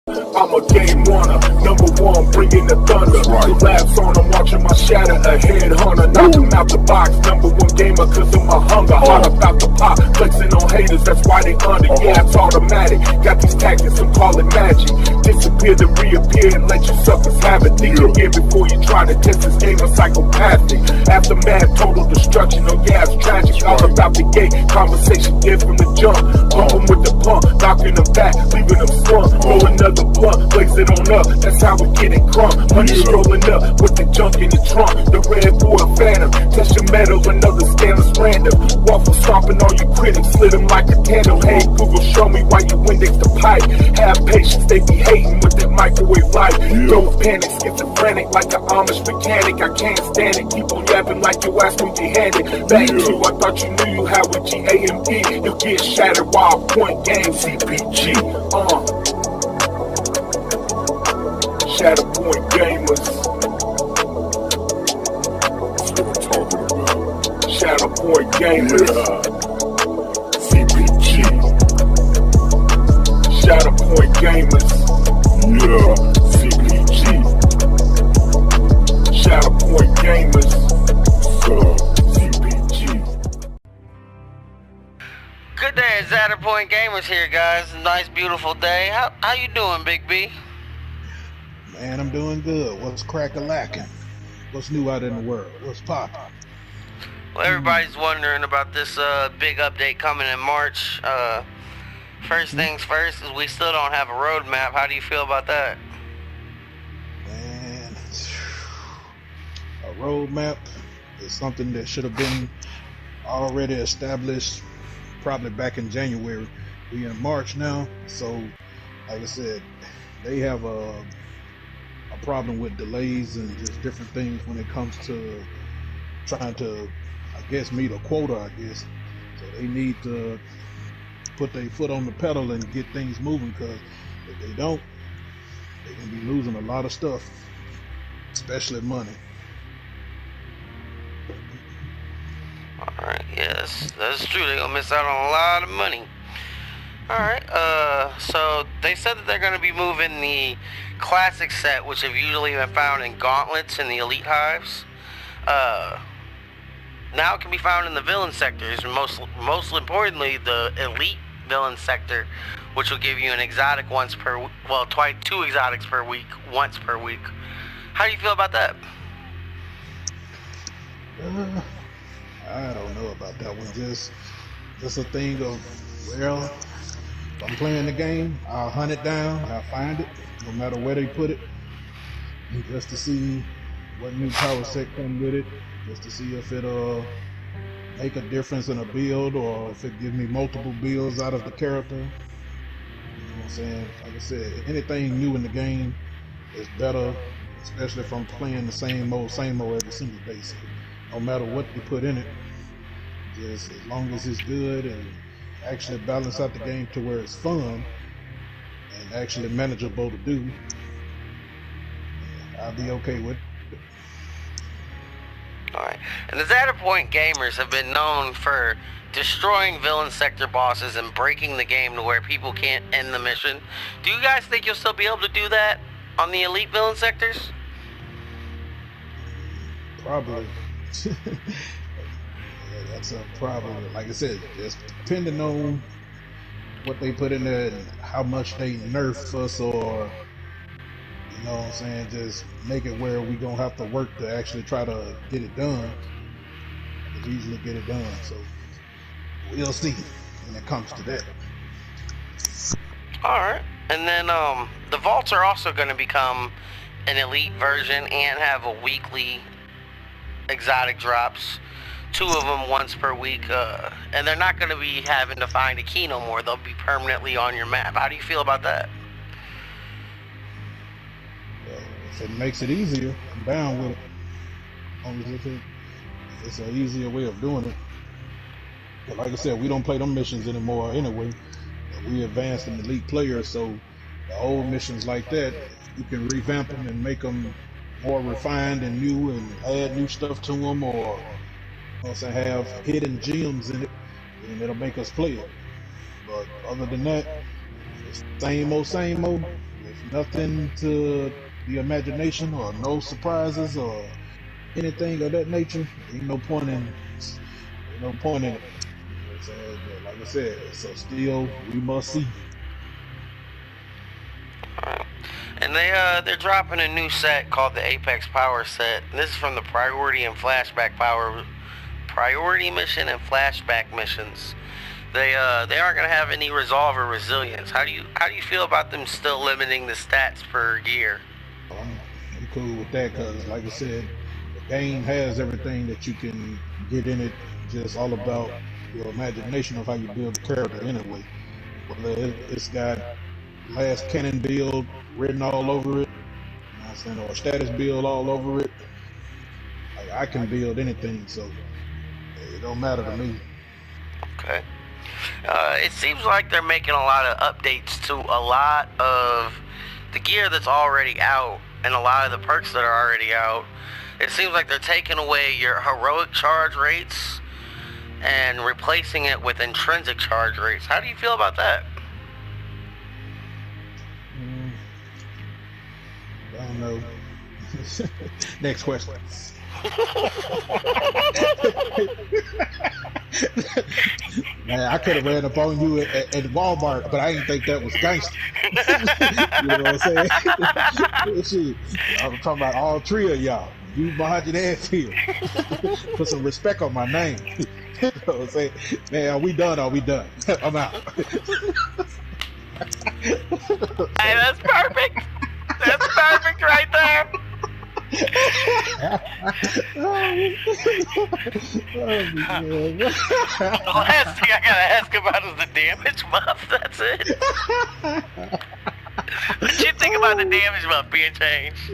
I'm a game runner, number one, bringing the thunder. The laughs on, I'm watching my shadow, a headhunter. Knock him out the box, number one gamer, cause of my hunger. Hard about the pop, flexing on haters, that's why they under. Yeah, it's automatic, got these tactics, I'm calling magic. Disappear to reappear and let you suckers have it. Think again before you try to test this game of psychopathic. Aftermath, total destruction, oh yeah, it's tragic. All about the gate, conversation dead from the jump. Bump them with the pump, knocking them back, leaving them slump. Roll another blunt, blaze it on up, that's how we get it crump. Money strolling up with the junk in the trunk. The red boy phantom, test your metal, another stainless random. Waffle stomping on you critics, slit them like a candle. Hey Google, show me why you index the pipe. Have patience, they be hating with that microwave light. Don't panic, schizophrenic like an Amish mechanic. I can't stand it, keep on yapping like your ass will be handed. Back to, I thought you knew you had with GAME. You'll get shattered while I point game ZPG. ZhatterPoint-Gamers. That's what I'm talking about. ZhatterPoint-Gamers. ZPG. ZhatterPoint-Gamers. Yeah. ZPG. ZhatterPoint-Gamers. ZPG. Good day, ZhatterPoint-Gamers here, guys. A nice, beautiful day. How you doing, Big B? Man, I'm doing good. What's crack-a-lacking? What's new out in the world? What's poppin'? Well, everybody's wondering about this big update coming in March. First things first is we still don't have a roadmap. How do you feel about that? Man, a roadmap is something that should have been already established probably back in January. We're in March now, so like I said, they have a problem with delays and just different things when it comes to trying to, I guess, meet a quota, I guess. So they need to put their foot on the pedal and get things moving, because if they don't, they're going to be losing a lot of stuff, especially money. Alright, yes, that's true. They're going to miss out on a lot of money. Alright, so they said that they're going to be moving the classic set, which have usually been found in gauntlets in the elite hives. Now it can be found in the villain sectors, and most importantly, the elite villain sector, which will give you an exotic once per week, well, two exotics per week, once per week. How do you feel about that? I don't know about that one. Just a thing of, well, if I'm playing the game, I'll hunt it down, I'll find it, no matter where they put it, just to see what new power set come with it, just to see if it'll make a difference in a build, or if it gives me multiple builds out of the character. You know what I'm saying? Like I said, anything new in the game is better, especially if I'm playing the same old every single day. So no matter what they put in it, just as long as it's good and actually balance out the game to where it's fun and actually manageable to do, I'll be okay with it. Alright, and the ZhatterPoint-Gamers have been known for destroying villain sector bosses and breaking the game to where people can't end the mission. Do you guys think you'll still be able to do that on the elite villain sectors? Probably. Yeah, that's a problem. Like I said, just depending on what they put in there and how much they nerf us, or, you know what I'm saying, just make it where we gonna have to work to actually try to get it done. I can easily get it done, so we'll see when it comes to that. Alright, and then the vaults are also going to become an elite version and have a weekly exotic drops, 2 of them once per week, and they're not going to be having to find a key no more. They'll be permanently on your map. How do you feel about that? If it makes it easier, I'm down with it. Only if it's an easier way of doing it. But like I said, we don't play them missions anymore anyway. We advanced in elite players, so the old missions like that, you can revamp them and make them more refined and new, and add new stuff to them, or also have hidden gems in it, and it'll make us play it. But other than that, it's same old, If nothing to the imagination or no surprises or anything of that nature, ain't no point in it. You know what I'm saying? But like I said, so still we must see. And they're dropping a new set called the Apex Power Set. This is from the Priority and Flashback Power, Priority Mission and Flashback missions. They aren't gonna have any resolve or resilience. How do you feel about them still limiting the stats per gear? I'm cool with that because, like I said, the game has everything that you can get in it. Just all about your imagination of how you build the character anyway. Whether it's got last cannon build written all over it, you know what I'm saying, or status build all over it. Like, I can build anything, so it don't matter to me. Okay. It seems like they're making a lot of updates to a lot of the gear that's already out and a lot of the perks that are already out. It seems like they're taking away your heroic charge rates and replacing it with intrinsic charge rates. How do you feel about that? I don't know. Next question. Man, I could have ran up on you at Walmart, but I didn't think that was gangster. You know what I'm saying? Shit, I'm talking about all three of y'all. You behind your ass here. Put some respect on my name. You know what I'm saying? Man, are we done? Are we done? I'm out. Hey, that's perfect. That's perfect right there. The last thing I gotta ask about is the damage buff. That's it. What you think about the damage buff being changed?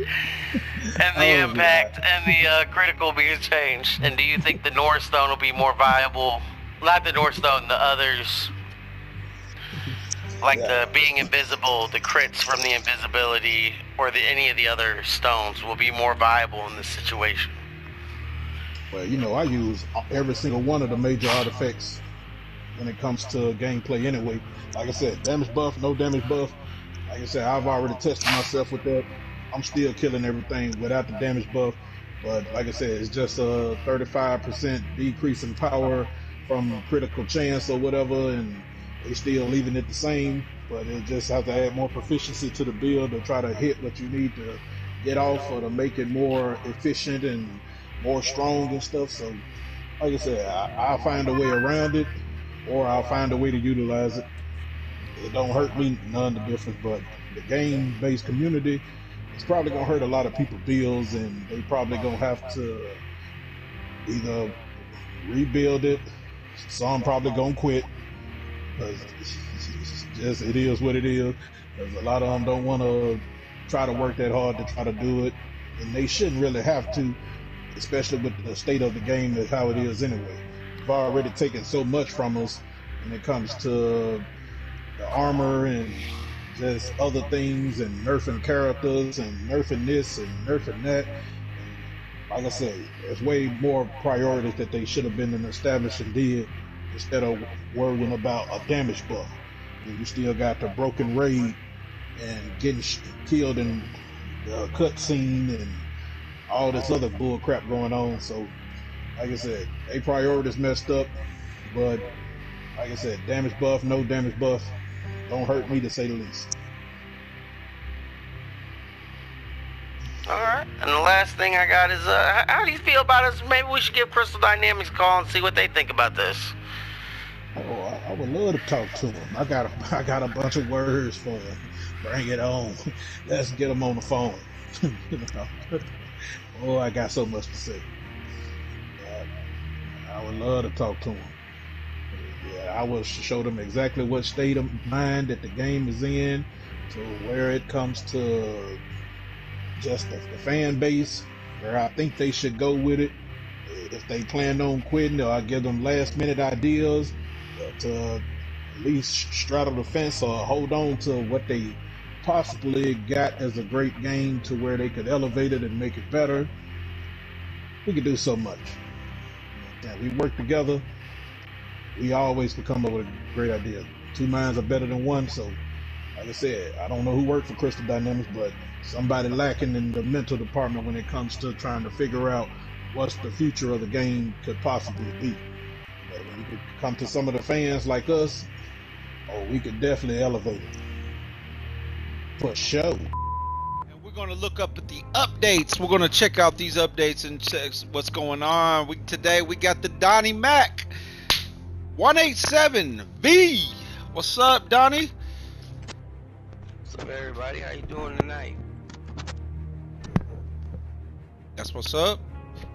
And the impact and the critical being changed? And do you think the North Stone will be more viable? Not the North Stone, the others. Like the being invisible, the crits from the invisibility, or any of the other stones will be more viable in this situation. Well, you know, I use every single one of the major artifacts when it comes to gameplay anyway. Like I said, damage buff, no damage buff. Like I said, I've already tested myself with that. I'm still killing everything without the damage buff. But like I said, it's just a 35% decrease in power from critical chance or whatever, and they still leaving it the same, but it just has to add more proficiency to the build to try to hit what you need to get off or to make it more efficient and more strong and stuff. So, like I said, I'll find a way around it, or I'll find a way to utilize it. It don't hurt me none the difference, but the game-based community, it's probably gonna hurt a lot of people's builds, and they probably gonna have to either rebuild it. Some probably gonna quit. Just it is what it is. Because a lot of them don't want to try to work that hard to try to do it, and they shouldn't really have to, especially with the state of the game and how it is anyway. We've already taken so much from us when it comes to the armor and just other things, and nerfing characters and nerfing this and nerfing that. And like I said, there's way more priorities that they should have been established and did, instead of worrying about a damage buff. You still got the broken raid and getting killed in the cutscene and all this other bull crap going on. So, like I said, they priorities messed up. But like I said, damage buff, no damage buff, don't hurt me to say the least. Alright, and the last thing I got is, how do you feel about us? Maybe we should give Crystal Dynamics a call and see what they think about this. Oh, I would love to talk to him. I got a bunch of words for him. Bring it on. Let's get him on the phone. You know? Oh, I got so much to say. I would love to talk to him. Yeah, I will show them exactly what state of mind that the game is in, to where it comes to just the fan base, where I think they should go with it. If they plan on quitting, I'll give them last minute ideas to at least straddle the fence or hold on to what they possibly got as a great game, to where they could elevate it and make it better. We could do so much. We work together, we always could come up with a great idea. Two minds are better than one, so like I said, I don't know who worked for Crystal Dynamics, but somebody lacking in the mental department when it comes to trying to figure out what's the future of the game could possibly be. But when you could come to some of the fans like us, oh, we could definitely elevate it. For sure. And we're gonna look up at the updates. We're gonna check out these updates and check what's going on. Today we got the Donnie Mac 187V. What's up, Donnie? What's up, everybody? How you doing tonight? That's what's up.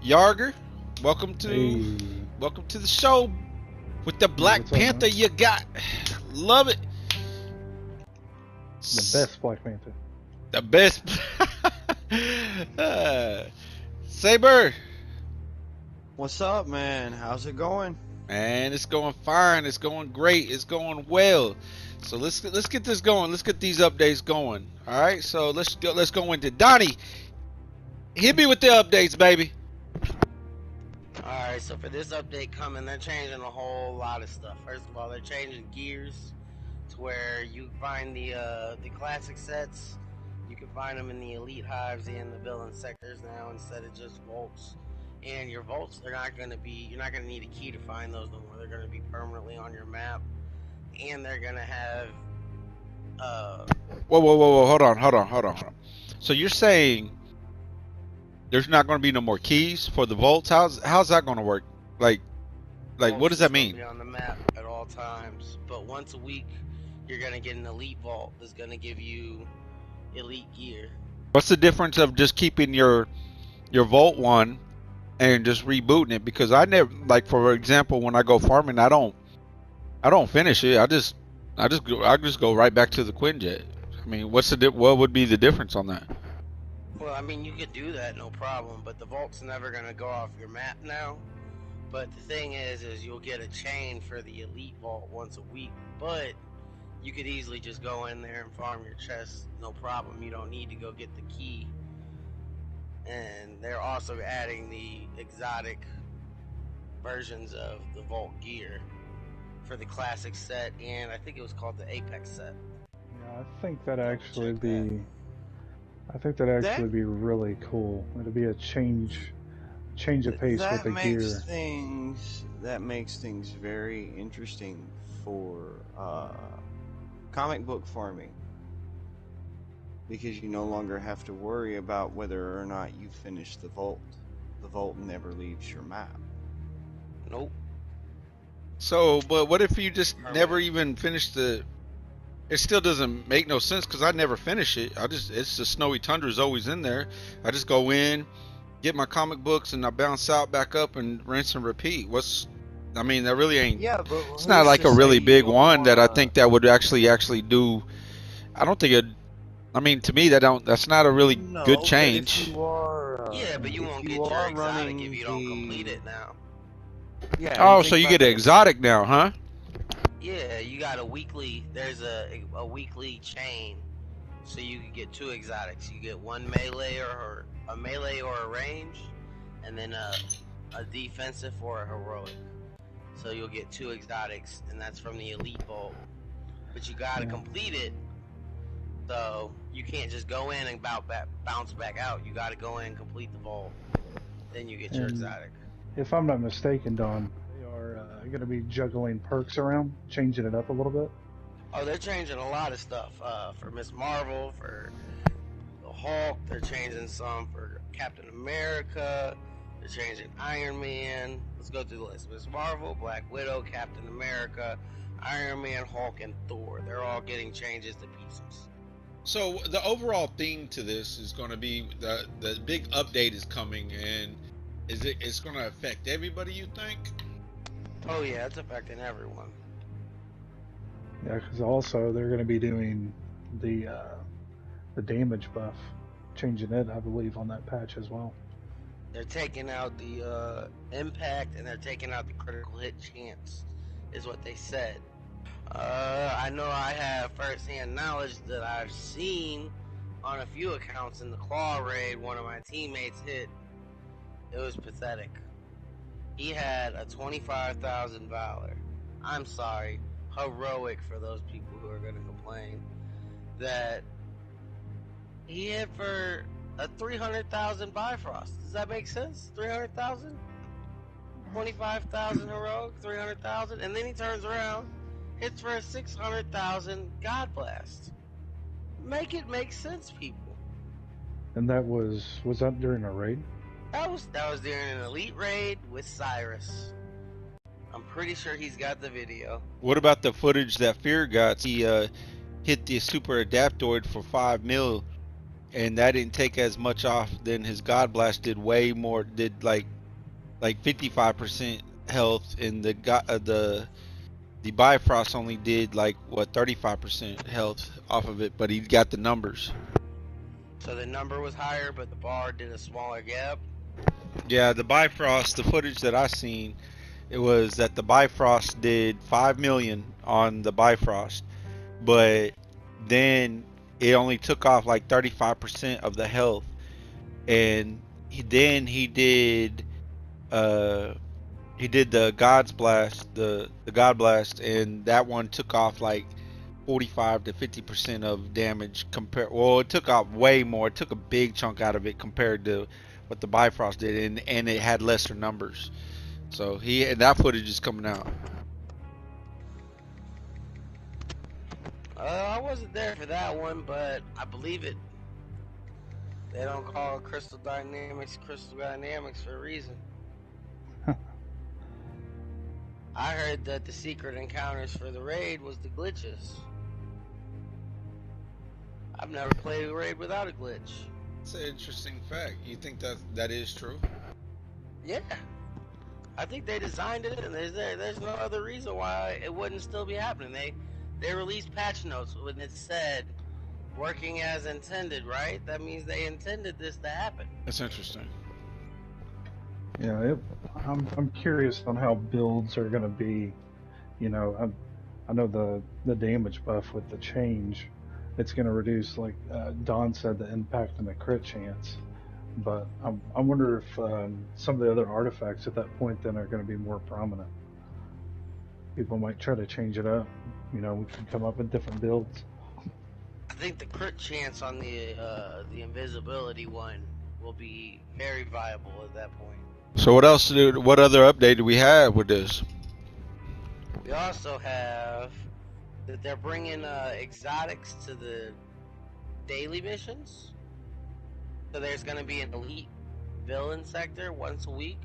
Yarger, welcome to the show with the Black Panther you got. Love it. The best Black Panther. The best. Saber. What's up, man? How's it going? Man, it's going fine. It's going great. It's going well. So let's get this going. Let's get these updates going. All right. So let's go into Donnie. Hit me with the updates, baby. Alright, so for this update coming, they're changing a whole lot of stuff. First of all, they're changing gears to where you find the classic sets. You can find them in the elite hives and the villain sectors now instead of just vaults. And your vaults, you're not gonna need a key to find those no more. They're gonna be permanently on your map, and they're gonna have Whoa! Hold on. So you're saying there's not going to be no more keys for the vaults? How's that going to work? Like what does that mean? Be on the map at all times, but once a week you're gonna get an elite vault that's gonna give you elite gear. What's the difference of just keeping your vault one and just rebooting it? Because I never, like, for example, when I go farming, I don't finish it. I just go right back to the Quinjet. I mean, what would be the difference on that? Well, I mean, you could do that, no problem, but the vault's never gonna go off your map now. But the thing is you'll get a chain for the elite vault once a week, but you could easily just go in there and farm your chests, no problem. You don't need to go get the key. And they're also adding the exotic versions of the vault gear for the classic set, and I think it was called the Apex set. Yeah, I think that'd actually be really cool. It'd be a change of pace with the gear. That makes things very interesting for comic book farming, because you no longer have to worry about whether or not you finish the vault. The vault never leaves your map. Nope. So, but what if you just never even finish the? It still doesn't make no sense because I never finish it. It's the snowy tundra is always in there. I just go in, get my comic books, and I bounce out back up and rinse and repeat. I mean, that really ain't. Yeah, but it's not like a really big one that I think that would actually do. I don't think it. I mean, to me, that's not a really good change. But you won't get your exotic if you don't complete it now. Yeah. Oh, so you get an exotic now, huh? Yeah, you got a weekly. There's a weekly chain, so you can get 2 exotics. You get one melee or a range, and then a defensive or a heroic. So you'll get 2 exotics, and that's from the elite vault. But you gotta complete it, so you can't just go in and bounce back out. You gotta go in and complete the vault, then you get your exotic. If I'm not mistaken, Don, they are going to be juggling perks around, changing it up a little bit. Oh, they're changing a lot of stuff for Miss Marvel, for the Hulk. They're changing some for Captain America. They're changing Iron Man. Let's go through the list. Miss Marvel, Black Widow, Captain America, Iron Man, Hulk, and Thor. They're all getting changes to pieces. So the overall theme to this is going to be the big update is coming, and it's going to affect everybody, you think? Oh yeah, it's affecting everyone. Yeah, because also they're going to be doing the damage buff, changing it, I believe, on that patch as well. They're taking out the impact, and they're taking out the critical hit chance, is what they said. I know I have first-hand knowledge that I've seen on a few accounts in the Claw raid. One of my teammates hit. It was pathetic. He had a 25,000 valor. I'm sorry, heroic for those people who are going to complain. that he hit for a 300,000 Bifrost. Does that make sense? 300,000? 25,000 heroic, 300,000, and then he turns around, hits for a 600,000 God Blast. Make it make sense, people. And that was that during a raid? That was during an elite raid with Cyrus. I'm pretty sure he's got the video. What about the footage that Fear got? He hit the super adaptoid for 5 mil, and that didn't take as much off. Then his God Blast did way more. Did like 55% health, and the Bifrost only did like what 35% health off of it, but he got the numbers. So the number was higher, but the bar did a smaller gap. Yeah, the Bifrost, the footage that I seen, it was that the Bifrost did 5 million on the Bifrost, but then it only took off like 35% of the health, and he did the God's Blast, the God Blast, and that one took off like 45 to 50% of damage well, it took off way more. It took a big chunk out of it compared to what the Bifrost did, and it had lesser numbers. So that footage is coming out. I wasn't there for that one, but I believe it. They don't call Crystal Dynamics for a reason. I heard that the secret encounters for the raid was the glitches. I've never played a raid without a glitch. It's an interesting fact. You think that is true? Yeah. I think they designed it, and there's no other reason why it wouldn't still be happening. They released patch notes when it said working as intended, right? That means they intended this to happen. That's interesting. Yeah, I'm curious on how builds are going to be. You know, I know the damage buff with the change, it's going to reduce, like Don said, the impact and the crit chance. But I wonder if some of the other artifacts at that point then are going to be more prominent. People might try to change it up. You know, we can come up with different builds. I think the crit chance on the invisibility one will be very viable at that point. So what other update do we have with this? We also have that they're bringing exotics to the daily missions. So there's going to be an elite villain sector once a week,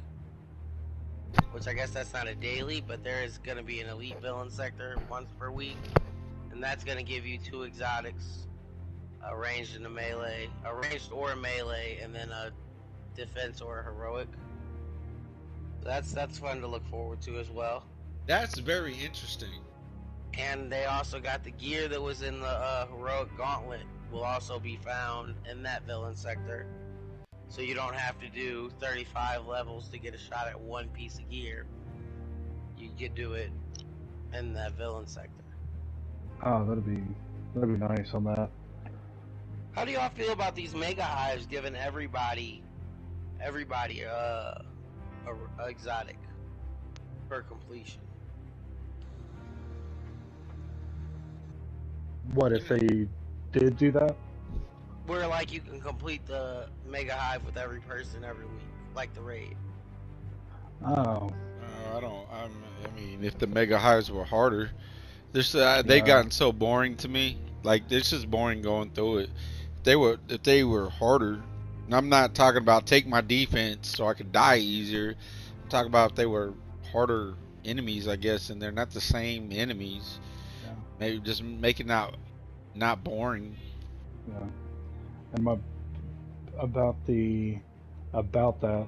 which I guess that's not a daily, but there is going to be an elite villain sector once per week, and that's going to give you 2 exotics, a ranged and a melee, a ranged or a melee, and then a defense or a heroic. That's fun to look forward to as well. That's very interesting. And they also got the gear that was in the heroic gauntlet will also be found in that villain sector. So you don't have to do 35 levels to get a shot at one piece of gear. You could do it in that villain sector. Oh, that'd be nice on that. How do y'all feel about these mega hives giving everybody a exotic per completion? What if they did do that? Where like you can complete the mega hive with every person every week, like the raid. Oh. I mean, if the mega hives were harder, they gotten so boring to me. Like, this is boring going through it. If they were harder, and I'm not talking about take my defense so I could die easier. I'm talking about if they were harder enemies, I guess, and they're not the same enemies. Yeah. Maybe just make it not boring. Yeah. And about that,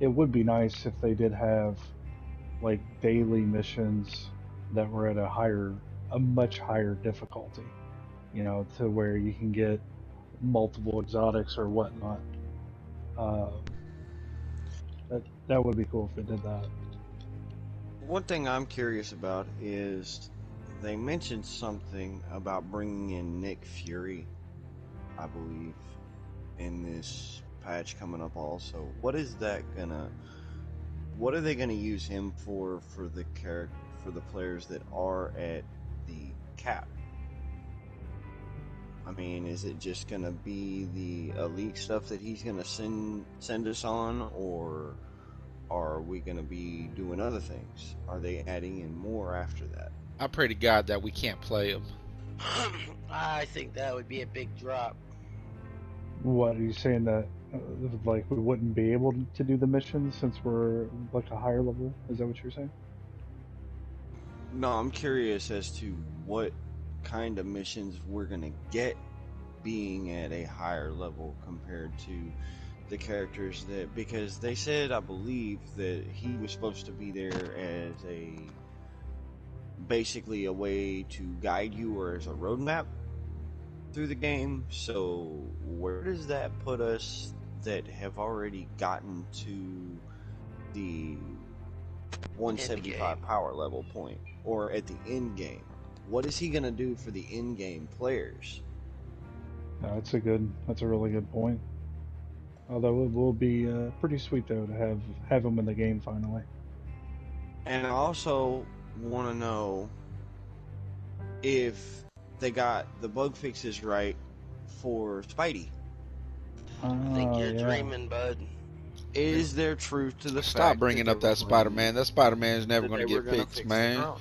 it would be nice if they did have like daily missions that were at a much higher difficulty, you know, to where you can get multiple exotics or whatnot. That would be cool if it did that. One thing I'm curious about is they mentioned something about bringing in Nick Fury, I believe, in this patch coming up also. What are they gonna use him for the players that are at the cap? I mean, is it just gonna be the elite stuff that he's gonna send us on, or are we gonna be doing other things? Are they adding in more after that? I pray to God that we can't play them. I think that would be a big drop. What are you saying that like we wouldn't be able to do the missions since we're like a higher level? Is that what you're saying? No, I'm curious as to what kind of missions we're gonna get being at a higher level compared to the characters that, because they said, I believe, that he was supposed to be there as a basically a way to guide you or as a roadmap through the game. So where does that put us that have already gotten to the 175 power level point, or at the end game? What is he gonna do for the end game players? No, that's a really good point. Although it will be pretty sweet though to have him in the game finally. And I also want to know if they got the bug fixes right for Spidey. I think you're Yeah. dreaming, bud. Is there truth to the Stop fact bringing that up that Spider-Man. That Spider-Man's never that going to they were get gonna fixed, fix man. the drone?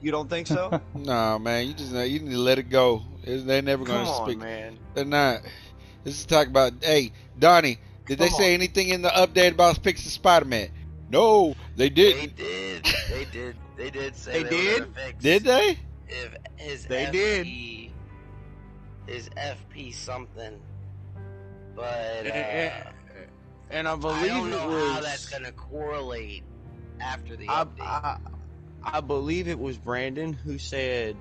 You don't think so? Nah, man. You need to let it go. They're never going Come to on, speak. man. They're not. This is talking about. Hey, Donnie, did they say anything in the update about fixing Spider-Man? No, they didn't. They did say They they were did? gonna fix. Did they? If his They FP, his FP something, but and I I believe don't it know was. how that's gonna correlate after the update. I believe it was Brandon who said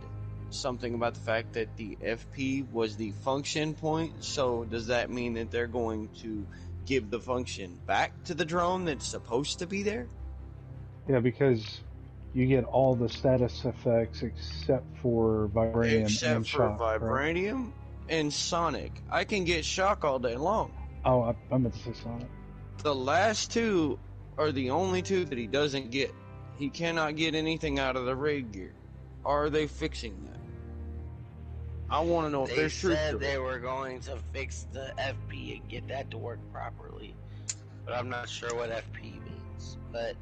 something about the fact that the FP was the function point. So does that mean that they're going to give the function back to the drone that's supposed to be there? Yeah, because you get all the status effects except for vibranium Except and for shock, right? vibranium and sonic. I can get shock all day long. Oh, I meant to say Sonic. The last two are the only two that he doesn't get. He cannot get anything out of the raid gear. Are they fixing that? I want to know if They there's truth to said it. they were going to fix the FP and get that to work properly, but I'm not sure what FP means. But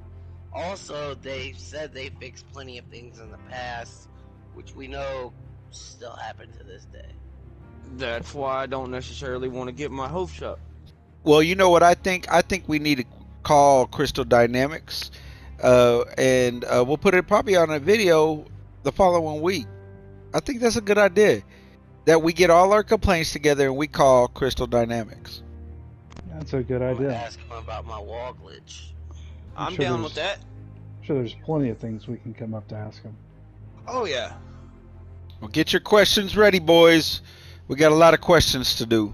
also, they said they fixed plenty of things in the past, which we know still happen to this day. That's why I don't necessarily want to get my hopes up. Well, you know what I think? I think we need to call Crystal Dynamics, and we'll put it probably on a video the following week. I think that's a good idea. That we get all our complaints together and we call Crystal Dynamics. That's a good I'm gonna idea. ask him about my wall glitch. I'm sure down with that. I'm sure there's plenty of things we can come up to ask him. Oh yeah. Well, get your questions ready, boys. We got a lot of questions to do.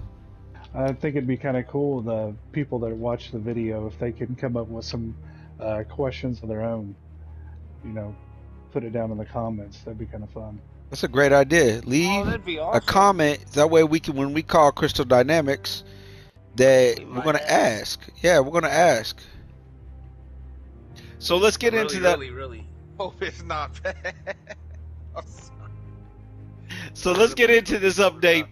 I think it'd be kind of cool, the people that watch the video, if they can come up with some questions of their own, you know, put it down in the comments. That'd be kind of fun. That's a great idea. Leave that'd be a awesome. comment. That way we can, when we call Crystal Dynamics, that we're going to ask. Yeah, we're going to ask. So let's get into that. Really hope it's not bad. So let's get into this update.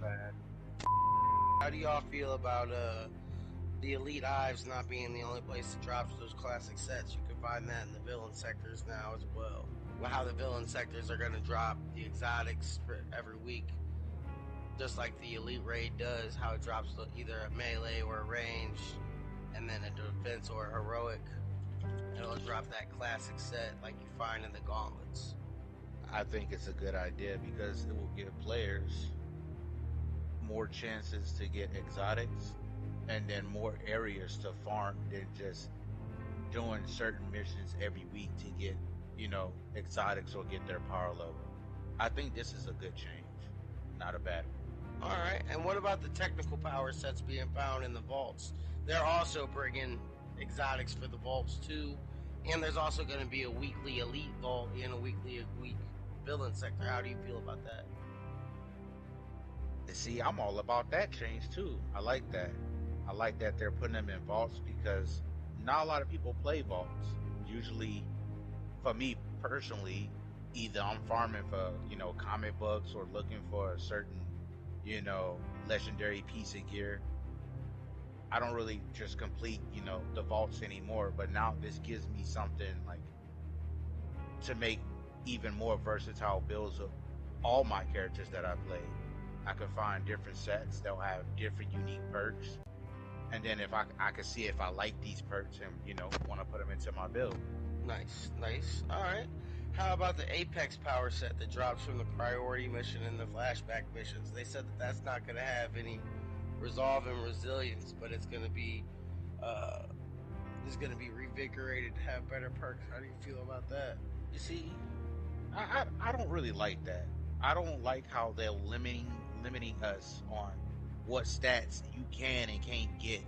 How do y'all feel about the Elite Hives not being the only place that drops those classic sets? You can find that in the villain sectors now as well. How the villain sectors are going to drop the exotics for every week, just like the Elite Raid does, how it drops either a melee or a range, and then a defense or a heroic. It'll drop that classic set like you find in the gauntlets. I think it's a good idea because it will give players more chances to get exotics and then more areas to farm than just doing certain missions every week to get, you know, exotics or get their power level. I think this is a good change, not a bad one. Alright, and what about the technical power sets being found in the vaults? They're also bringing exotics for the vaults too, and there's also going to be a weekly elite vault and a week villain sector. How do you feel about that? See, I'm all about that change too. I like that. I like that they're putting them in vaults because not a lot of people play vaults. Usually, for me personally, either I'm farming for, you know, comic books or looking for a certain you know, legendary piece of gear. I don't really just complete, you know, the vaults anymore, but now this gives me something like to make even more versatile builds of all my characters that I play. I can find different sets that'll have different unique perks, and then if I can see if I like these perks and, you know, want to put them into my build. Nice, nice. All right. How about the Apex power set that drops from the priority mission and the flashback missions? They said that that's not going to have any resolve and resilience, but it's going to be revigorated to have better perks. How do you feel about that? You see, I don't really like that. I don't like how they're limiting us on what stats you can and can't get,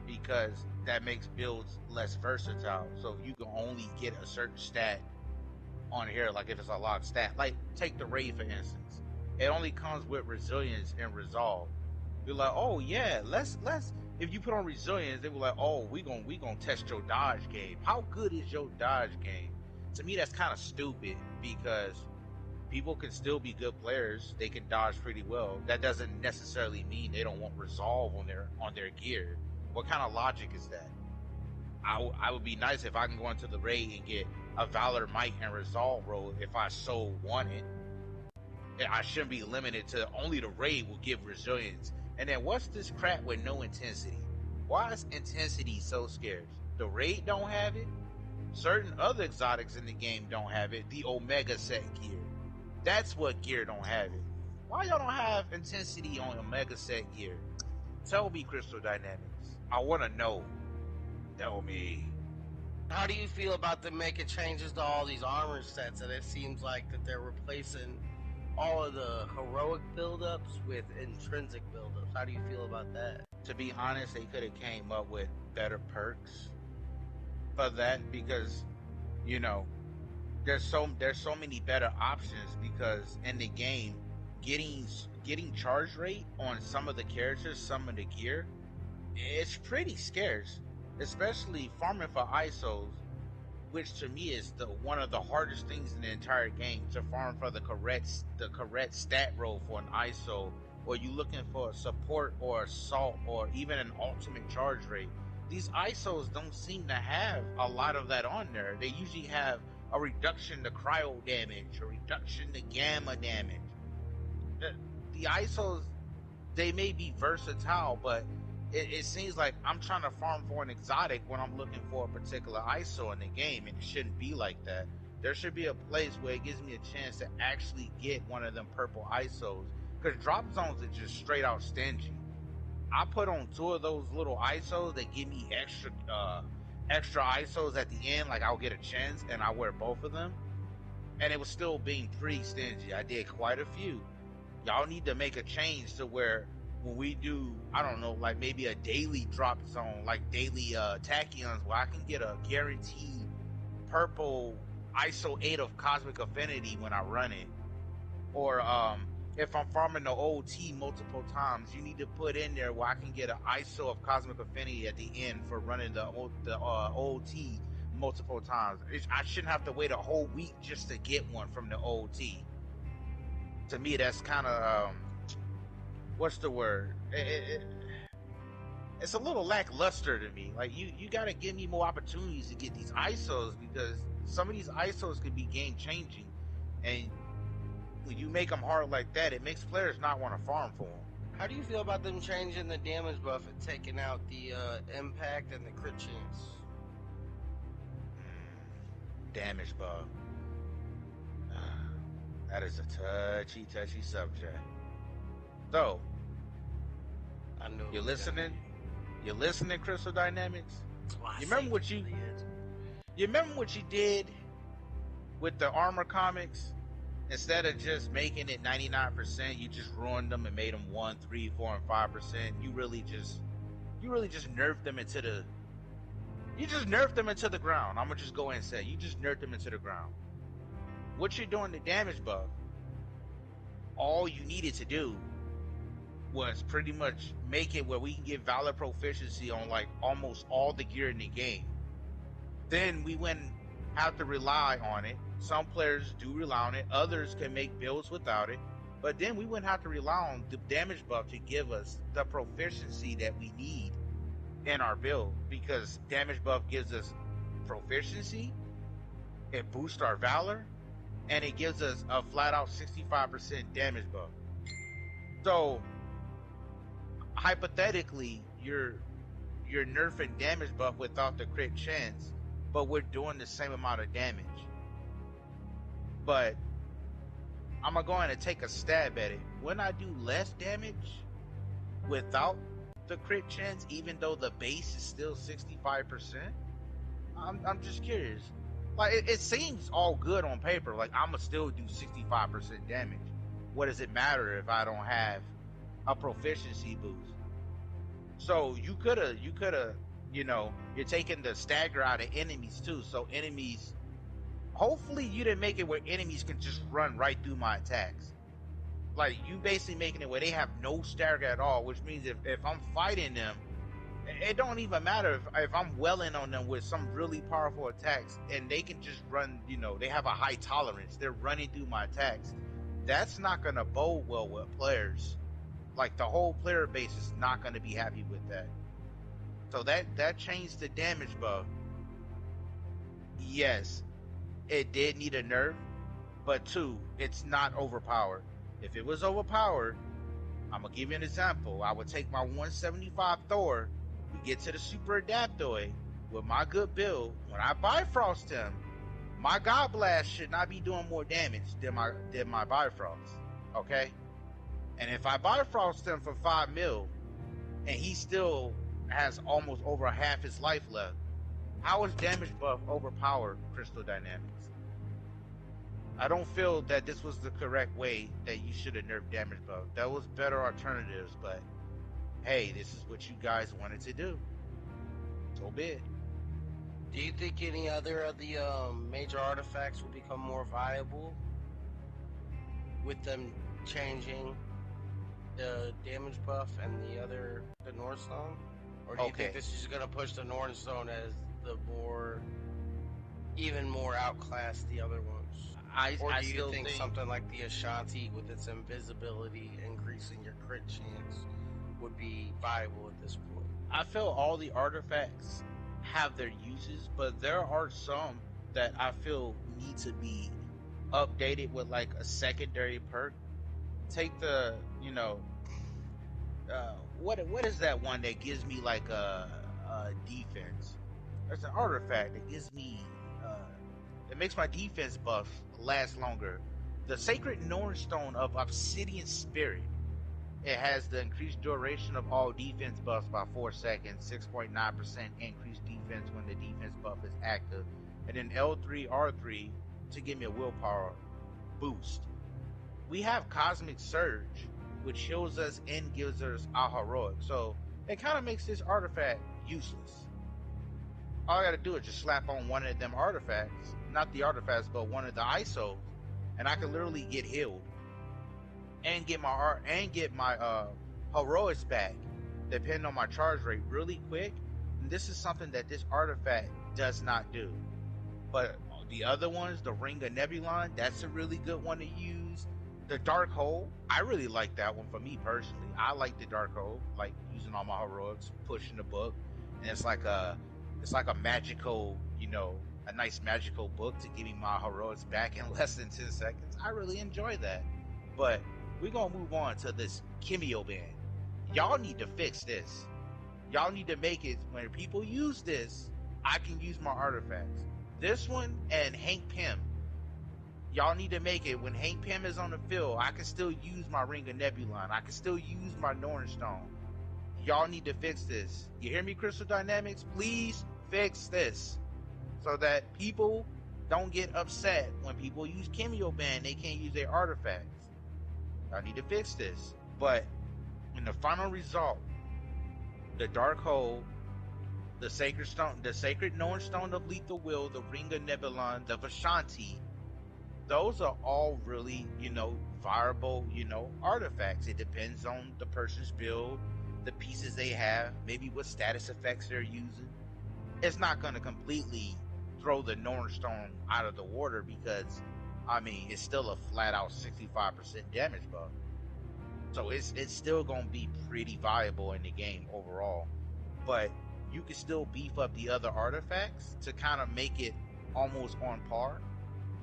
because that makes builds less versatile. So if you can only get a certain stat on here, like if it's a locked stat, like take the raid for instance, it only comes with resilience and resolve. You're like, oh yeah, let's if you put on resilience, they were like, oh, we gonna test your dodge game. How good is your dodge game? To me, that's kind of stupid, because people can still be good players. They can dodge pretty well. That doesn't necessarily mean they don't want resolve on their gear. What kind of logic is that? I would be nice if I can go into the raid and get a Valor, Might, and Resolve roll if I so want it. I shouldn't be limited to only the raid will give resilience. And then what's this crap with no intensity? Why is intensity so scarce? The raid don't have it. Certain other exotics in the game don't have it. The Omega set gear. That's what gear don't have it. Why y'all don't have intensity on Omega set gear? Tell me, Crystal Dynamics. I want to know. Tell me. How do you feel about them making changes to all these armor sets, and it seems like that they're replacing all of the heroic buildups with intrinsic buildups? How do you feel about that? To be honest, they could have came up with better perks for that, because, you know, there's so many better options, because in the game, getting charge rate on some of the characters, some of the gear, it's pretty scarce, especially farming for ISOs, which to me is one of the hardest things in the entire game, to farm for the correct stat roll for an ISO, or you looking for a support or assault or even an ultimate charge rate. These ISOs don't seem to have a lot of that on there. They usually have a reduction to cryo damage, a reduction to gamma damage. The ISOs, they may be versatile, but it seems like I'm trying to farm for an exotic when I'm looking for a particular ISO in the game, and it shouldn't be like that. There should be a place where it gives me a chance to actually get one of them purple ISOs, because drop zones are just straight out stingy. I put on 2 of those little ISOs that give me extra ISOs at the end, like I'll get a chance, and I wear both of them, and it was still being pretty stingy. I did quite a few. Y'all need to make a change to where when we do, I don't know, like maybe a daily drop zone, like daily tachyons, where I can get a guaranteed purple ISO 8 of Cosmic Affinity when I run it. Or if I'm farming the OT multiple times, you need to put in there where I can get an ISO of Cosmic Affinity at the end for running the OT multiple times. I shouldn't have to wait a whole week just to get one from the OT. To me, that's kind of what's the word? It's a little lackluster to me. Like you got to give me more opportunities to get these ISOs, because some of these ISOs could be game changing, and when you make them hard like that, it makes players not want to farm for them. How do you feel about them changing the damage buff and taking out the impact and the crit chance? Damage buff. That is a touchy subject. So, I know you're listening. You're listening, Crystal Dynamics. You remember what you did with the armor comics? Instead of just making it 99%, you just ruined them and made them 1, 3, 4, and 5%. You really just nerfed them into the ground. I'm gonna just go ahead and say you just nerfed them into the ground. What you're doing, the damage buff, all you needed to do was pretty much make it where we can get Valor proficiency on like almost all the gear in the game. Then we wouldn't have to rely on it. Some players do rely on it. Others can make builds without it. But then we wouldn't have to rely on the damage buff to give us the proficiency that we need in our build, because damage buff gives us proficiency, it boosts our valor, and it gives us a flat out 65% damage buff. So hypothetically, you're nerfing damage buff without the crit chance, but we're doing the same amount of damage. But I'm gonna go in and take a stab at it. When I do less damage without the crit chance, even though the base is still 65%, I'm just curious. Like, it seems all good on paper. Like, I'ma still do 65% damage. What does it matter if I don't have a proficiency boost? So you coulda, you're taking the stagger out of enemies too. So enemies, hopefully you didn't make it where enemies can just run right through my attacks. Like, you basically making it where they have no stagger at all, which means if I'm fighting them, it don't even matter if I'm welling on them with some really powerful attacks and they can just run, they have a high tolerance. They're running through my attacks. That's not going to bode well with players. Like, the whole player base is not going to be happy with that. So that changed the damage buff. Yes, it did need a nerf, but 2, it's not overpowered. If it was overpowered, I'm going to give you an example. I would take my 175 Thor, we get to the Super Adaptoid with my good build. When I Bifrost him, my God Blast should not be doing more damage than my Bifrost. Okay? And if I Bifrost him for 5 mil, and he still has almost over half his life left, how is damage buff overpowered Crystal Dynamics? I don't feel that this was the correct way that you should have nerfed damage buff. There was better alternatives, but hey, this is what you guys wanted to do. So be it. Do you think any other of the major artifacts will become more viable with them changing the damage buff and the Northstone? Or do you think this is going to push the Northstone as the even more outclass the other ones? Or do you think something like the Ashanti with its invisibility increasing your crit chance would be viable at this point? I feel all the artifacts have their uses, but there are some that I feel need to be updated with like a secondary perk. Take the, what is that one that gives me like a defense? There's an artifact that gives me it makes my defense buff last longer. The Sacred Nornstone of Obsidian Spirit. It has the increased duration of all defense buffs by 4 seconds, 6.9% increased defense when the defense buff is active, and then L3, R3 to give me a willpower boost. We have Cosmic Surge, which heals us and gives us our heroic. So it kind of makes this artifact useless. All I gotta do is just slap on one of them artifacts, not the artifacts, but one of the ISOs, and I can literally get healed and get my heroics back, depending on my charge rate, really quick. And this is something that this artifact does not do. But the other ones, the Ring of Nebulon, that's a really good one to use. The Dark Hole, I really like that one for me personally. I like the Dark Hole, like using all my heroics, pushing the book, and it's like a magical, a nice magical book to give me my heroics back in less than 10 seconds. I really enjoy that. But we're going to move on to this Kimio Band. Y'all need to fix this. Y'all need to make it when people use this, I can use my artifacts. This one and Hank Pym. Y'all need to make it when Hank Pym is on the field, I can still use my Ring of Nebulon. I can still use my Nornstone. Y'all need to fix this. You hear me, Crystal Dynamics? Please fix this so that people don't get upset when people use Kimio Band. They can't use their artifacts. Y'all need to fix this. But in the final result, the Dark Hole, the Sacred Stone, the Sacred Nornstone of Lethal Will, the Ring of Nebulon, the Vashanti, those are all really, viable, artifacts. It depends on the person's build, the pieces they have, maybe what status effects they're using. It's not going to completely throw the Nornstone out of the water because I mean, it's still a flat out 65% damage buff. So it's still gonna be pretty viable in the game overall. But you can still beef up the other artifacts to kind of make it almost on par.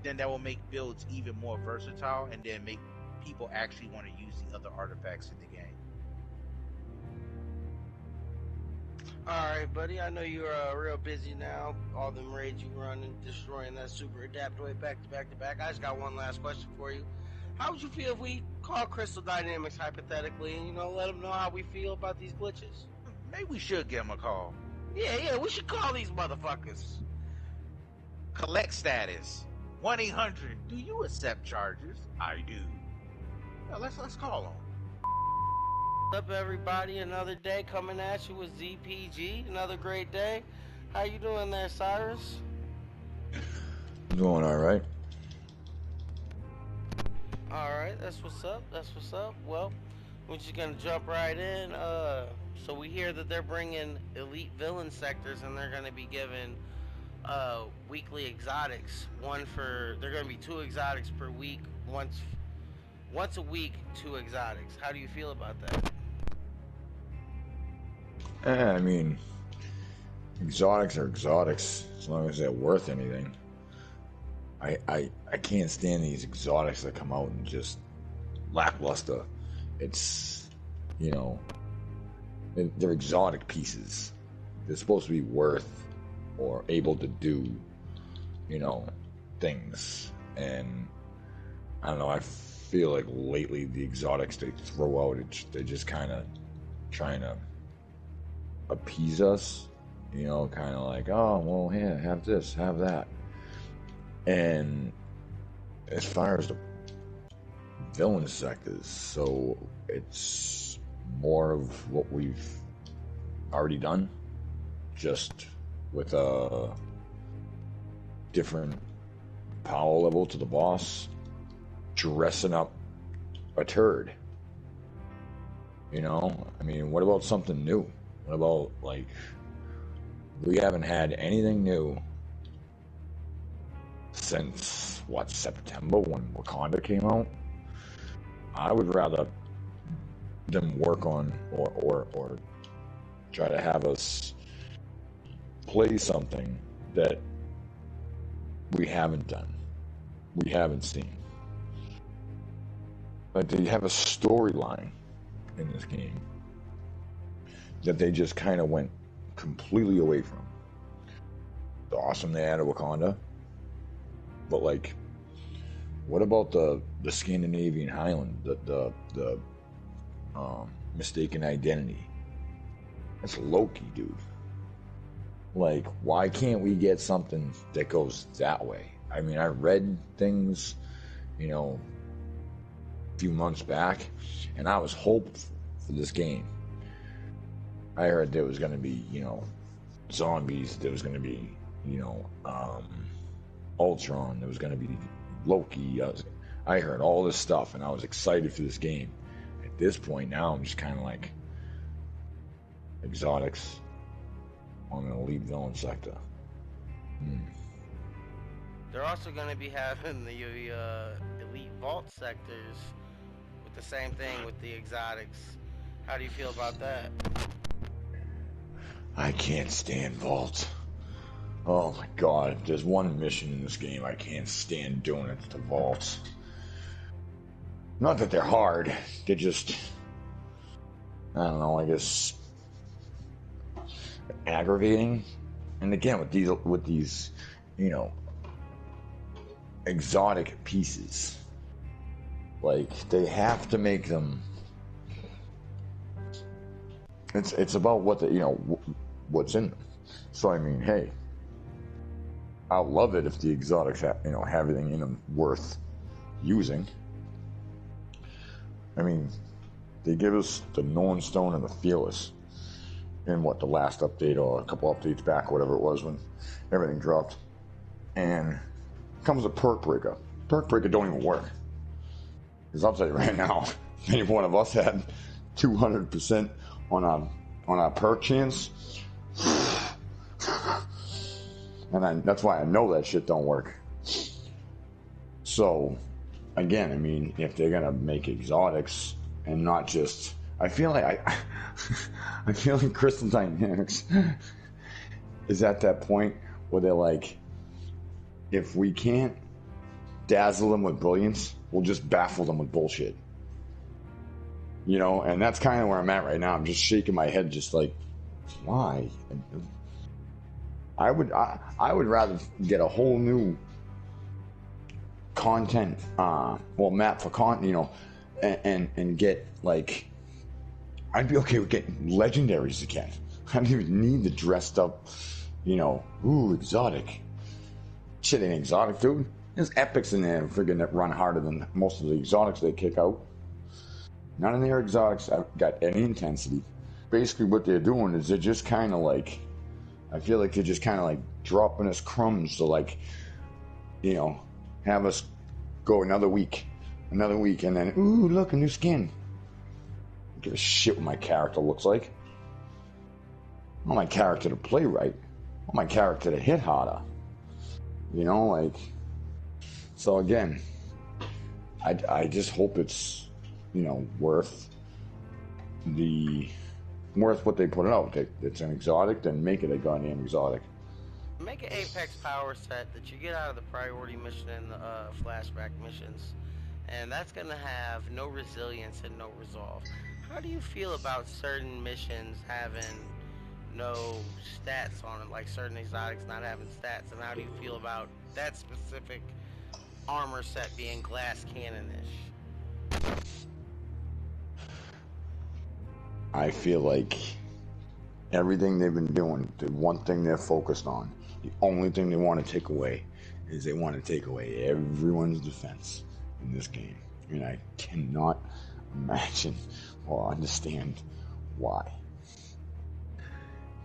Then that will make builds even more versatile and then make people actually want to use the other artifacts in the game. Alright, buddy, I know you're real busy now. All them raids you running, destroying that super adaptoid back to back to back. I just got one last question for you. How would you feel if we call Crystal Dynamics hypothetically and, let them know how we feel about these glitches? Maybe we should give them a call. Yeah, we should call these motherfuckers. Collect status 1-800. Do you accept charges? I do. Yeah, let's call them. What's up, everybody? Another day coming at you with ZPG. Another great day. How you doing there, Cyrus? Doing all right. All right, that's what's up. Well, we're just gonna jump right in. So we hear that they're bringing elite villain sectors, and they're gonna be giving weekly exotics. They're gonna be 2 exotics per week. Once a week, 2 exotics. How do you feel about that? I mean, exotics are exotics as long as they're worth anything. I can't stand these exotics that come out and just lackluster. It's, they're exotic pieces. They're supposed to be worth or able to do, things. And I don't know, I feel like lately the exotics they throw out, they're just kind of trying to appease us, kind of like, oh, well, here, have this, have that. And as far as the villain sectors, so it's more of what we've already done, just with a different power level to the boss, dressing up a turd. I mean, what about something new? What about, we haven't had anything new since, September, when Wakanda came out? I would rather them work on or try to have us play something that we haven't done, we haven't seen. But they have a storyline in this game that they just kind of went completely away from. It's awesome they added Wakanda, but what about the Scandinavian Highland, the mistaken identity? That's Loki, dude. Why can't we get something that goes that way? I mean, I read things, a few months back, and I was hopeful for this game. I heard there was going to be, zombies, there was going to be, Ultron, there was going to be Loki. I heard all this stuff, and I was excited for this game. At this point now, I'm just kind of like, exotics on an elite villain sector. They're also going to be having the elite vault sectors with the same thing with the exotics. How do you feel about that? I can't stand vault. Oh my god, if there's one mission in this game I can't stand doing, it's the vaults. Not that they're hard, they're just, I don't know, I guess aggravating. And again, with these, exotic pieces, they have to make them. It's about what what's in them. So I mean, hey, I'll love it if the exotics have everything in them worth using. I mean, they give us the Norn Stone and the Fearless in the last update or a couple updates back, whatever it was, when everything dropped. And comes a perk breaker. Perk breaker don't even work. Because I'll tell you right now, if any one of us had 200% on our perk chance, and that's why I know that shit don't work. So So, again, I mean, if they're gonna make exotics and not just, I feel like I feel like Crystal Dynamics is at that point where they're like, if we can't dazzle them with brilliance, we'll just baffle them with bullshit. You know, and that's kind of where I'm at right now. I'm just shaking my head, just like, why? I would rather get a whole new content, map for content, you know, and get like, I'd be okay with getting legendaries again. I don't even need the dressed up, you know, ooh, exotic. Shit ain't exotic, dude. There's epics in there friggin' that run harder than most of the exotics they kick out. None of their exotics have got any intensity. Basically what they're doing is they're just kind of like, I feel like they're just kind of like dropping us crumbs to like, you know, have us go another week, and then, ooh, look, a new skin. I don't give a shit what my character looks like. I want my character to play right. I want my character to hit harder. You know, like, so again, I just hope it's, you know, worth what they put out. It's an exotic, then make it a goddamn exotic. Make an Apex power set that you get out of the priority mission and the flashback missions, and that's gonna have no resilience and no resolve. How do you feel about certain missions having no stats on it, like certain exotics not having stats, and how do you feel about that specific armor set being glass cannon-ish? I feel like everything they've been doing, the one thing they're focused on, the only thing they want to take away is they want to take away everyone's defense in this game. And I cannot imagine or understand why.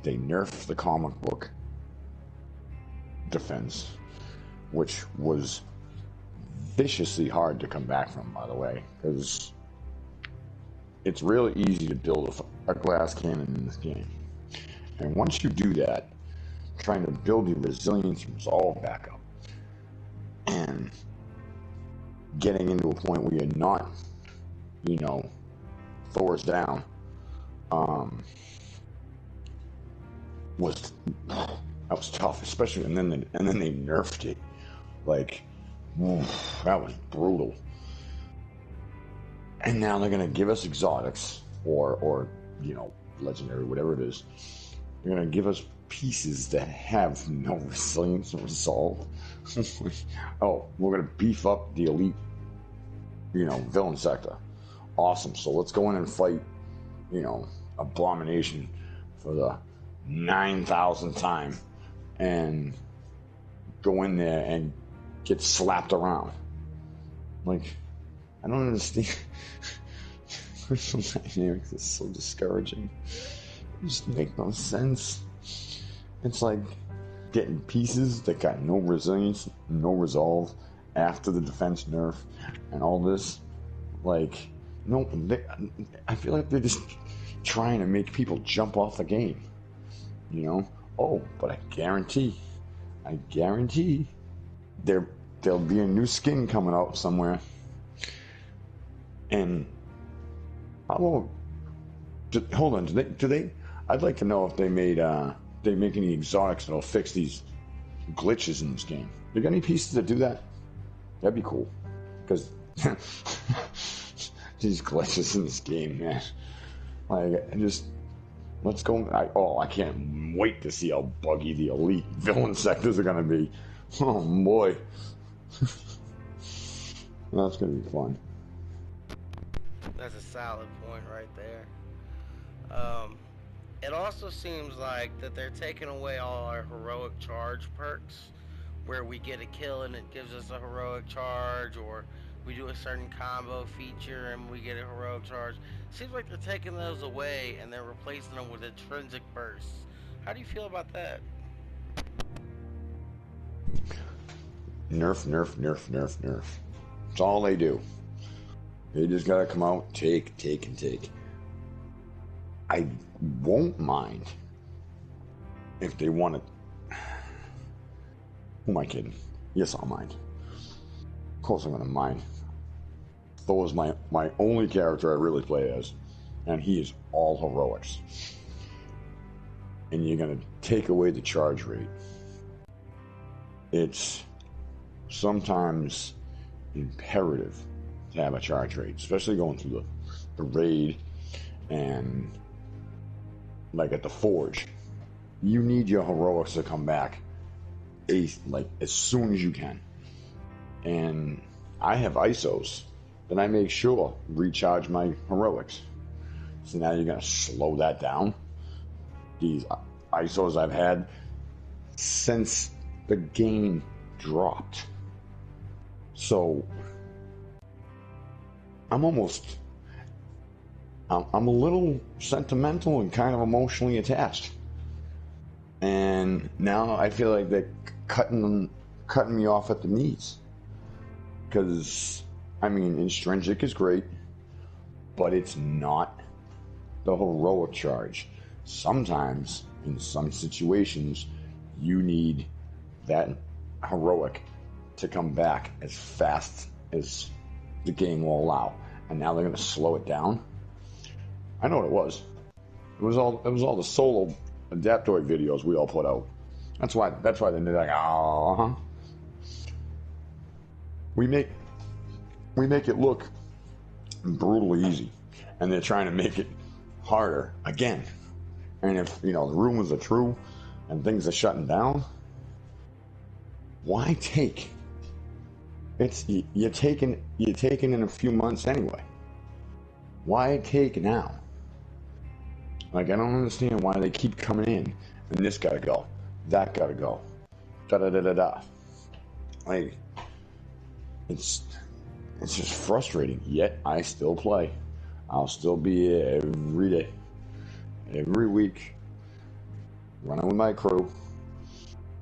They nerfed the comic book defense, which was viciously hard to come back from, by the way, because it's really easy to build a glass cannon in this game. And once you do that, trying to build your resilience and resolve back up, and getting into a point where you're not, you know, Thor's down, that was tough, especially, and then they nerfed it. Like, oof, that was brutal. And now they're gonna give us exotics, or you know, legendary, whatever it is. They're gonna give us pieces that have no resilience or resolve. Oh, we're gonna beef up the elite, you know, villain sector. Awesome. So let's go in and fight, you know, Abomination for the 9,000th time, and go in there and get slapped around. Like, I don't understand. Crystal Dynamics is so discouraging. It just makes no sense. It's like getting pieces that got no resilience, no resolve after the defense nerf and all this. Like, no, I feel like they're just trying to make people jump off the game. You know? Oh, but I guarantee there'll be a new skin coming out somewhere. And hold on, do they I'd like to know if they make any exotics that'll fix these glitches in this game. You got any pieces that do that? That'd be cool. Because these glitches in this game, man. Like, let's go. I can't wait to see how buggy the elite villain sectors are gonna be. Oh boy. That's gonna be fun. That's a solid point right there. It also seems like that they're taking away all our heroic charge perks, where we get a kill and it gives us a heroic charge, or we do a certain combo feature and we get a heroic charge. Seems like they're taking those away and they're replacing them with intrinsic bursts. How do you feel about that? Nerf, nerf, nerf, nerf, nerf. That's all they do. They just gotta come out, take, and take. I won't mind if they want to. Who am I kidding? Yes, I'll mind. course I'm gonna mine. Thor is my only character I really play as, and he is all heroics. And you're gonna take away the charge rate. It's sometimes imperative to have a charge rate, especially going through the raid and like at the forge. You need your heroics to come back as soon as you can. And I have ISOs that I make sure recharge my heroics. So now you're gonna slow that down. These ISOs I've had since the game dropped. So I'm a little sentimental and kind of emotionally attached. And now I feel like they're cutting me off at the knees. Because, I mean, Intrinsic is great, but it's not the heroic charge. Sometimes, in some situations, you need that heroic to come back as fast as the game will allow. And now they're going to slow it down. I know what it was. It was all the solo Adaptoid videos we all put out. That's why they're like, oh, we make it look brutally easy, and they're trying to make it harder again. And if the rumors are true and things are shutting down, why take? You're taking in a few months anyway. Why take now? Like, I don't understand why they keep coming in and this gotta go, that gotta go, da da da da da. Like, it's just frustrating. Yet I still play. I'll still be here every day, every week, running with my crew.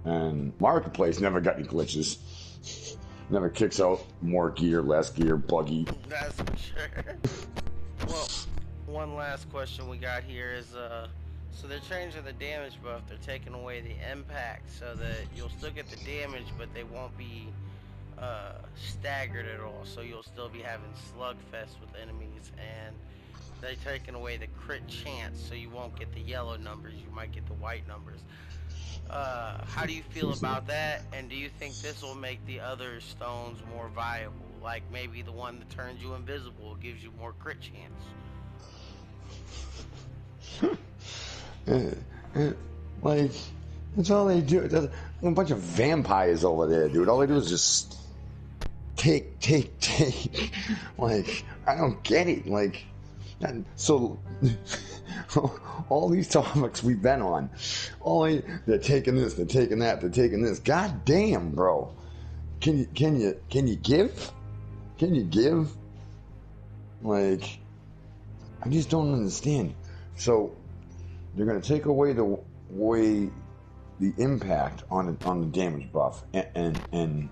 And Marketplace never got any glitches. Never kicks out more gear, less gear, buggy. That's for sure. Well, one last question we got here is, so they're changing the damage buff. They're taking away the impact so that you'll still get the damage, but they won't be staggered at all. So you'll still be having slugfest with enemies, and they're taking away the crit chance, so you won't get the yellow numbers. You might get the white numbers. How do you feel about that? And do you think this will make the other stones more viable? Like maybe the one that turns you invisible gives you more crit chance. Like, that's all they do. There's a bunch of vampires over there, dude. All they do is just take. Like, I don't get it. Like, so all these topics we've been on, they're taking this, they're taking that, they're taking this. God damn, bro. Can you give? Can you give? Like, I just don't understand. So they're gonna take away the impact on the damage buff and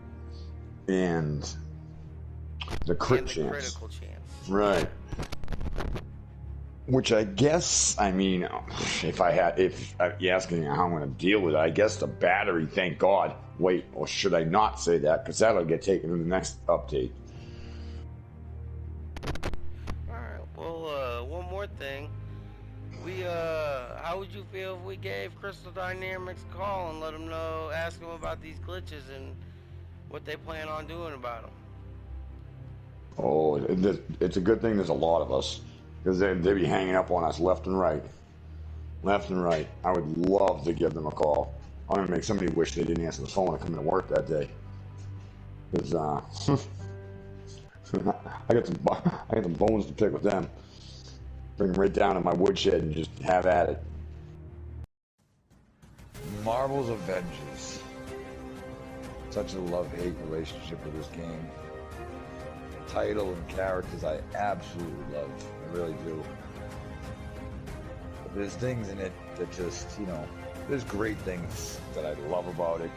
the crit chance. Critical chance. Right. Which I guess, I mean, if you're asking how I'm going to deal with it, I guess the battery, thank God. Wait, or should I not say that? Because that'll get taken in the next update. Alright, well, one more thing. How would you feel if we gave Crystal Dynamics a call and let them know, ask them about these glitches and what they plan on doing about them? Oh, it's a good thing there's a lot of us. Because they'd be hanging up on us left and right. Left and right. I would love to give them a call. I'm going to make somebody wish they didn't answer the phone to come into work that day. Because, I got some bones to pick with them. Bring them right down to my woodshed and just have at it. Marvel's Avengers. Such a love-hate relationship with this game. Title and characters I absolutely love. I really do. But there's things in it that just, there's great things that I love about it.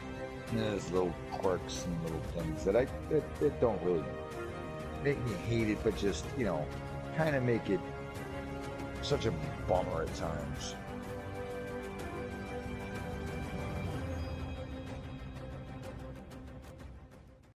And there's little quirks and little things that don't really make me hate it, but just, kind of make it such a bummer at times.